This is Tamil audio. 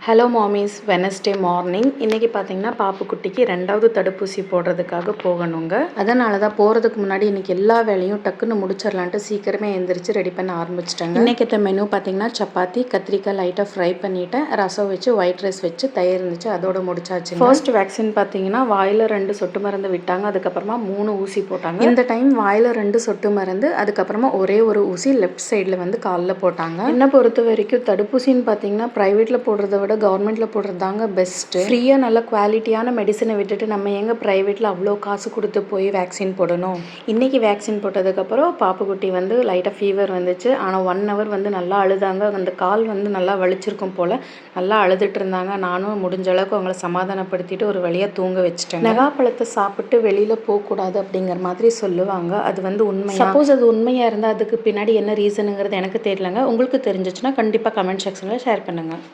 Hello மாமிஸ், Wednesday morning. இன்றைக்கி பார்த்தீங்கன்னா பாப்புக்குட்டிக்கு 2வது தடுப்பூசி போடுறதுக்காக போகணுங்க. அதனால தான் போகிறதுக்கு முன்னாடி இன்றைக்கி எல்லா வேலையும் டக்குன்னு முடிச்சிடலான்ட்டு சீக்கிரமே எழுந்திரிச்சு ரெடி பண்ண ஆரம்பிச்சிட்டாங்க. இன்றைக்கி மெனு பார்த்தீங்கன்னா சப்பாத்தி, கத்திரிக்காய் லைட்டாக ஃப்ரை பண்ணிவிட்டேன், ரசம் வச்சு ஒயிட் ரைஸ் வச்சு தயிர் இருந்துச்சு, அதோட முடிச்சாச்சு. ஃபர்ஸ்ட் வேக்சின் பார்த்தீங்கன்னா வாயில் 2 சொட்டு மருந்து விட்டாங்க, அதுக்கப்புறமா 3 ஊசி போட்டாங்க. இந்த டைம் வாயில் 2 சொட்டு மருந்து, அதுக்கப்புறமா ஒரே ஒரு ஊசி லெஃப்ட் சைடில் வந்து காலில் போட்டாங்க. என்னை பொறுத்த வரைக்கும் தடுப்பூசின்னு பார்த்தீங்கன்னா ப்ரைவேட்டில் போடுறத விட கவர்மெண்ட்டில் போடுறது தாங்க பெஸ்ட்டு. ஃப்ரீயாக நல்ல குவாலிட்டியான மெடிசனை விட்டுட்டு நம்ம எங்கே ப்ரைவேட்டில் அவ்வளோ காசு கொடுத்து போய் வேக்சின் போடணும். இன்றைக்கி வேக்சின் போட்டதுக்கப்புறம் பாப்புக்குட்டி வந்து லைட்டாக ஃபீவர் வந்துச்சு. ஆனால் 1 hour வந்து நல்லா அழுதாங்க. அந்த கால் வந்து நல்லா வலிச்சிருக்கும் போல் நல்லா அழுதுட்டு இருந்தாங்க. நானும் முடிஞ்ச அளவுக்கு அவங்கள சமாதானப்படுத்திட்டு ஒரு வழியாக தூங்க வச்சுட்டேன். நெகாப்பழத்தை சாப்பிட்டு வெளியில் போகக்கூடாது அப்படிங்கிற மாதிரி சொல்லுவாங்க. அது வந்து உண்மை. சப்போஸ் அது உண்மையாக இருந்தால் அதுக்கு பின்னாடி என்ன ரீசனுங்கிறது எனக்கு தெரியலங்க. உங்களுக்கு தெரிஞ்சிச்சுன்னா கண்டிப்பாக கமெண்ட் செக்ஷனில் ஷேர் பண்ணுங்கள்.